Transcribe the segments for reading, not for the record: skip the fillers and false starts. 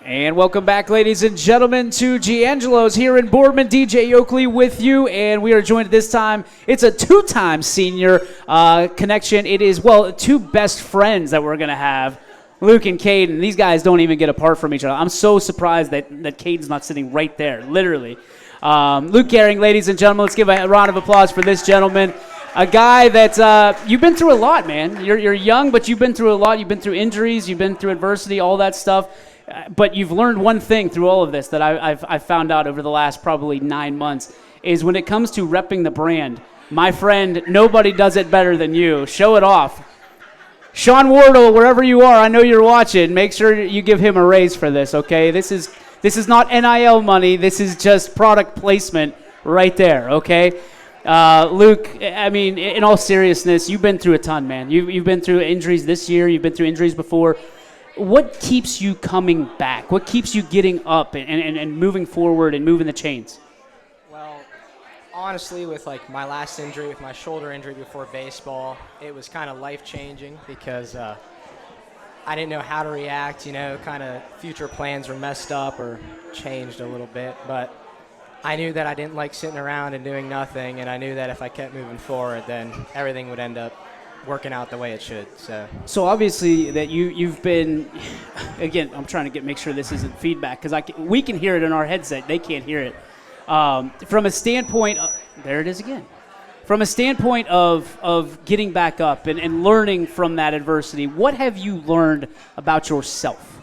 And welcome back, ladies and gentlemen, to Giangelo's here in Boardman. DJ Oakley with you, and we are joined this time. It's a two-time senior connection. It is, well, two best friends that we're going to have, Luke and Caden. These guys don't even get apart from each other. I'm so surprised that Caden's not sitting right there, literally. Luke Gehring, ladies and gentlemen, let's give a round of applause for this gentleman. A guy that you've been through a lot, man. You're young, but you've been through a lot. You've been through injuries. You've been through adversity, all that stuff. But you've learned one thing through all of this that I've found out over the last probably 9 months is when it comes to repping the brand, my friend, nobody does it better than you. Show it off. Sean Wardle, wherever you are, I know you're watching. Make sure you give him a raise for this, okay? This is not NIL money. This is just product placement right there, okay? Luke, I mean, in all seriousness, you've been through a ton, man. You've been through injuries this year. You've been through injuries before. What keeps you coming back? What keeps you getting up and moving forward and moving the chains? Well, honestly, with like my last injury, with my shoulder injury before baseball, it was kind of life-changing because I didn't know how to react, kind of future plans were messed up or changed a little bit. But I knew that I didn't like sitting around and doing nothing, and I knew that if I kept moving forward, then everything would end up working out the way it should. So obviously that you've been, again, I'm trying to make sure this isn't feedback because we can hear it in our headset. They can't hear it. From a standpoint, there it is again. From a standpoint of getting back up and learning from that adversity, what have you learned about yourself?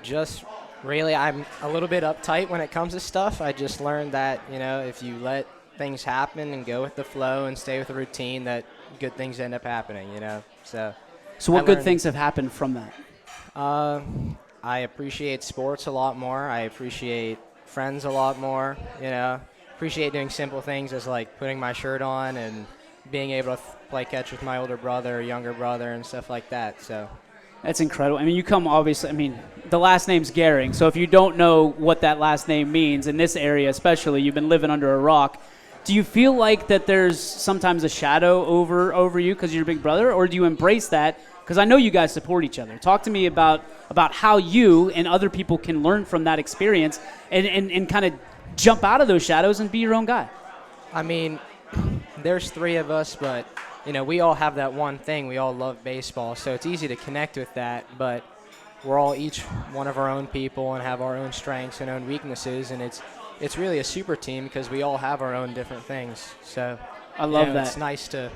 Just really, I'm a little bit uptight when it comes to stuff. I just learned that, if you let things happen and go with the flow and stay with the routine, that good things end up happening, So what good things have happened from that? I appreciate sports a lot more. I appreciate friends a lot more, Appreciate doing simple things as like putting my shirt on and being able to play catch with my older brother, younger brother, and stuff like that. So that's incredible. I mean, the last name's Gehring, so if you don't know what that last name means, in this area especially, you've been living under a rock. Do you feel like that there's sometimes a shadow over you because you're your big brother, or do you embrace that? Because I know you guys support each other. Talk to me about how you and other people can learn from that experience and kind of jump out of those shadows and be your own guy. I mean, there's three of us, but, we all have that one thing. We all love baseball, so it's easy to connect with that, but we're all each one of our own people and have our own strengths and own weaknesses, and it's really a super team because we all have our own different things. So I love that. It's nice to,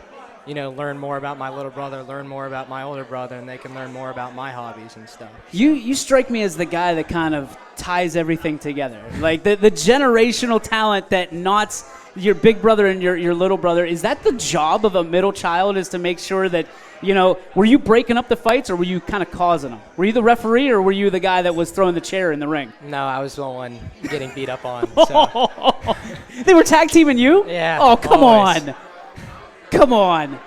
learn more about my little brother, learn more about my older brother, and they can learn more about my hobbies and stuff. You strike me as the guy that kind of ties everything together. Like the generational talent that knots your big brother and your little brother. Is that the job of a middle child, is to make sure that, were you breaking up the fights or were you kind of causing them? Were you the referee or were you the guy that was throwing the chair in the ring? No, I was the one getting beat up on. So. They were tag teaming you? Yeah. Oh, come always. on. Come on.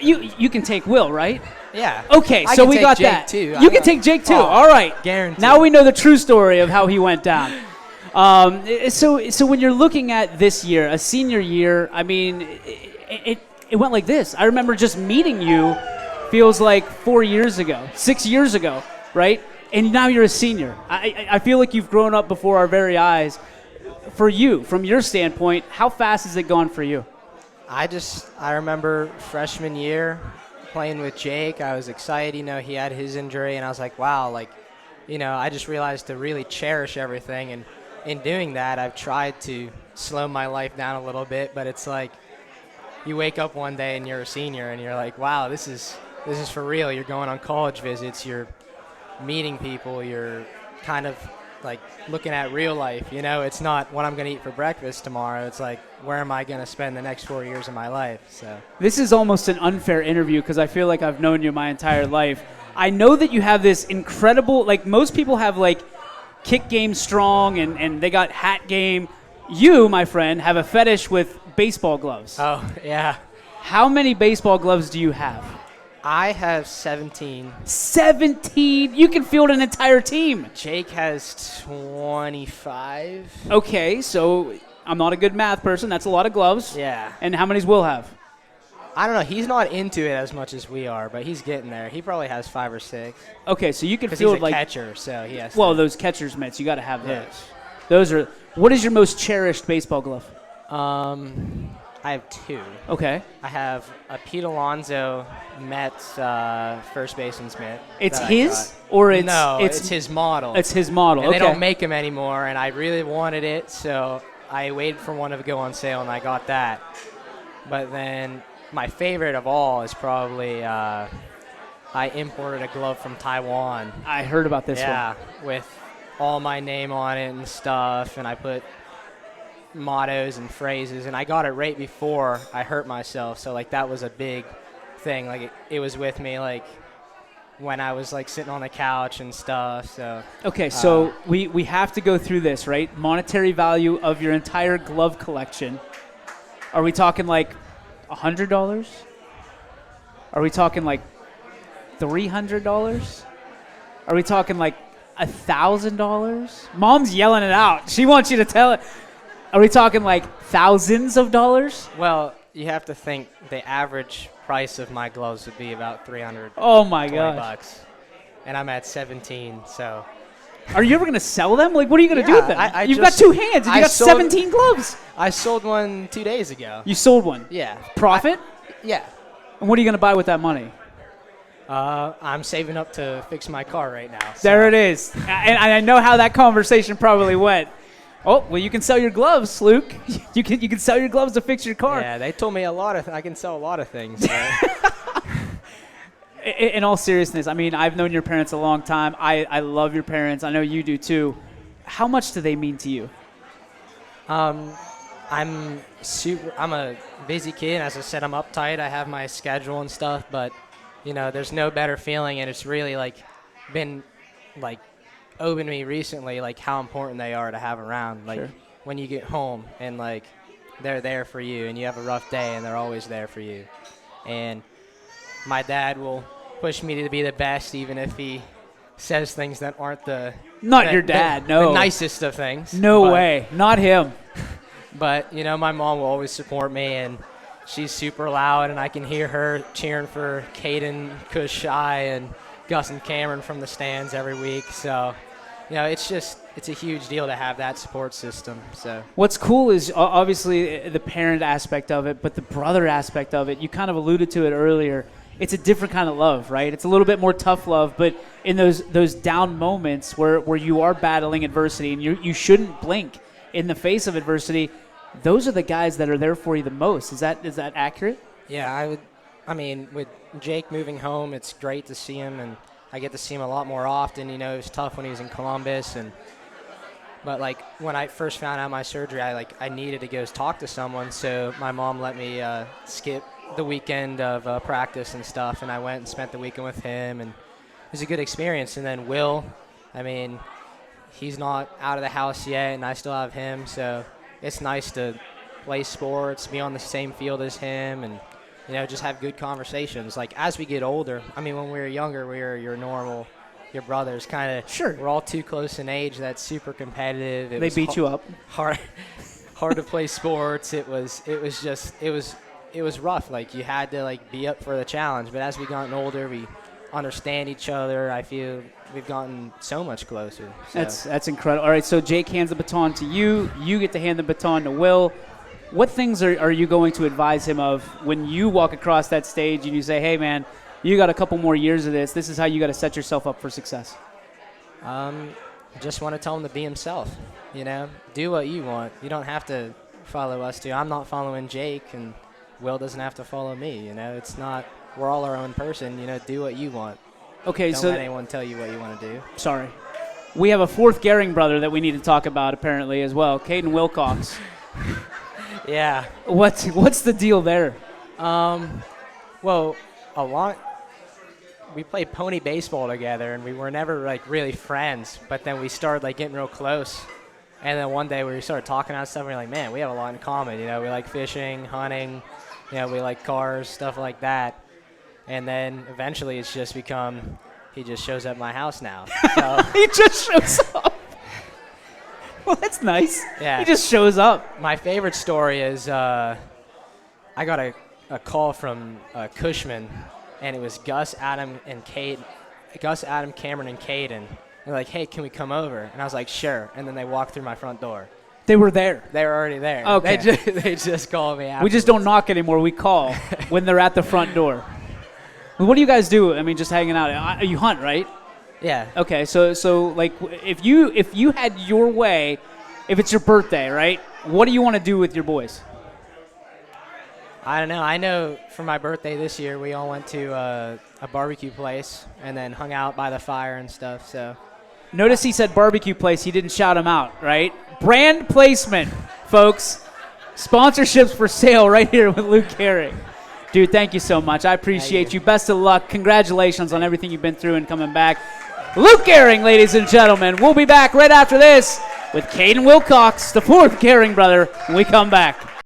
You can take Will, right? Yeah. Okay, so we got Jake that. Too. You can take Jake too. All right. Guaranteed. Now we know the true story of how he went down. So when you're looking at this year, a senior year, I mean, it went like this. I remember just meeting you, feels like 4 years ago, 6 years ago, right? And now you're a senior. I feel like you've grown up before our very eyes. For you, from your standpoint, how fast has it gone for you? I remember freshman year playing with Jake. I was excited, he had his injury, and I was like, wow, I just realized to really cherish everything. And in doing that, I've tried to slow my life down a little bit, but it's like you wake up one day and you're a senior and you're like, wow, this is for real. You're going on college visits, you're meeting people, you're kind of like looking at real life. It's not what I'm going to eat for breakfast tomorrow. It's like, where am I going to spend the next 4 years of my life? So this is almost an unfair interview because I feel like I've known you my entire life. I know that you have this incredible, like most people have like kick game strong and they got hat game. You, my friend, have a fetish with baseball gloves. Oh, yeah. How many baseball gloves do you have? I have 17. 17? You can field an entire team. Jake has 25. Okay, so I'm not a good math person. That's a lot of gloves. Yeah. And how many does Will have? I don't know. He's not into it as much as we are, but he's getting there. He probably has 5 or 6. Okay, so you can Because feel he's a like catcher, so he has well, to. those catcher's mitts, you got to have those. Yeah. Those are. What is your most cherished baseball glove? I have 2. Okay. I have a Pete Alonso Mets first baseman's mitt. It's that I his, got. or it's No, it's his model. It's his model. And okay. they don't make them anymore, and I really wanted it, so I waited for one to go on sale, and I got that. But then my favorite of all is probably I imported a glove from Taiwan. I heard about this one. Yeah, with all my name on it and stuff, and I put mottos and phrases, and I got it right before I hurt myself, so like that was a big thing. Like it was with me like when I was like sitting on the couch and stuff. So Okay, so we have to go through this, right? Monetary value of your entire glove collection. Are we talking like $100? Are we talking like $300? Are we talking like $1,000? Mom's yelling it out. She wants you to tell it. Are we talking like thousands of dollars? well, you have to think the average price of my gloves would be about 300 Oh my $20 gosh. and I'm at 17, so Are you ever going to sell them? Like, what are you going to do with them? I You've just- got 2 hands and I you got sold- 17 gloves. I sold one 2 days ago. You sold one. Yeah. Profit? Yeah. And what are you going to buy with that money? I'm saving up to fix my car right now. So. There it is. And I know how that conversation probably went. Oh, well, you can sell your gloves, Luke. You can sell your gloves to fix your car. Yeah, they told me I can sell a lot of things. So. In all seriousness, I mean, I've known your parents a long time. I love your parents. I know you do too. How much do they mean to you? I'm a busy kid. As I said, I'm uptight. I have my schedule and stuff, but you know, there's no better feeling, and it's really like been like opened me recently, like how important they are to have around. Like Sure. when you get home and like they're there for you, and you have a rough day, and they're always there for you. And my dad will push me to be the best, even if he says things that aren't Not your dad, no. the nicest of things. No But- way. Not him. But, you know, my mom will always support me, and she's super loud, and I can hear her cheering for Caden, Kush Shy, and Gus and Cameron from the stands every week. So, you know, it's a huge deal to have that support system. So What's cool is obviously the parent aspect of it, but the brother aspect of it, you kind of alluded to it earlier. It's a different kind of love, right? It's a little bit more tough love, but in those down moments where you are battling adversity and you shouldn't blink in the face of adversity, those are the guys that are there for you the most. Is that accurate? yeah, I mean, with Jake moving home, it's great to see him, and I get to see him a lot more often. You know, it was tough when he was in Columbus, but like when I first found out my surgery, I needed to go talk to someone, so my mom let me skip the weekend of practice and stuff, and I went and spent the weekend with him, and it was a good experience. And then Will, I mean, he's not out of the house yet, and I still have him, so it's nice to play sports, be on the same field as him, and you know, just have good conversations. Like as we get older, I mean, when we were younger, we were your brothers, kind of. Sure. We're all too close in age. That's super competitive. They beat you up. Hard to play sports. It was rough. Like you had to like be up for the challenge. But as we gotten older, we understand each other. I feel we've gotten so much closer. So. That's incredible. All right, so Jake hands the baton to you. You get to hand the baton to Will. What things are you going to advise him of when you walk across that stage and you say, hey, man, you got a couple more years of this. This is how you got to set yourself up for success. Just want to tell him to be himself. You know, do what you want. You don't have to follow us two. I'm not following Jake, and Will doesn't have to follow me. You know, it's not. We're all our own person. You know, do what you want. Okay, Don't let anyone tell you what you want to do. Sorry. We have a fourth Gehring brother that we need to talk about apparently as well, Caden Wilcox. Yeah. What's the deal there? Well, we played pony baseball together, and we were never like really friends. But then we started like getting real close, and then one day we started talking about stuff. And we were like, man, we have a lot in common. You know, we like fishing, hunting. You know, we like cars, stuff like that. And then eventually, it's just become he just shows up at my house now. So, He just shows up. Well, that's nice. Yeah. He just shows up. my favorite story is I got a a call from Cushman, and it was Gus, Adam, Cameron, and Caden. They're like, hey, can we come over? And I was like, sure. And then they walked through my front door. They were there. They were already there. Okay. They just called me afterwards. We just don't knock anymore. We call when they're at the front door. What do you guys do? I mean, just hanging out. You hunt, right? Yeah. Okay, so like if you had your way, if it's your birthday, right? What do you want to do with your boys? I don't know. I know for my birthday this year, we all went to a barbecue place and then hung out by the fire and stuff. So Notice he said barbecue place. He didn't shout him out, right? Brand placement, folks. Sponsorships for sale right here with Luke Gehring. Dude, thank you so much. I appreciate you. Best of luck. Congratulations on everything you've been through and coming back. Luke Gehring, ladies and gentlemen. We'll be back right after this with Caden Wilcox, the fourth Gehring brother, when we come back.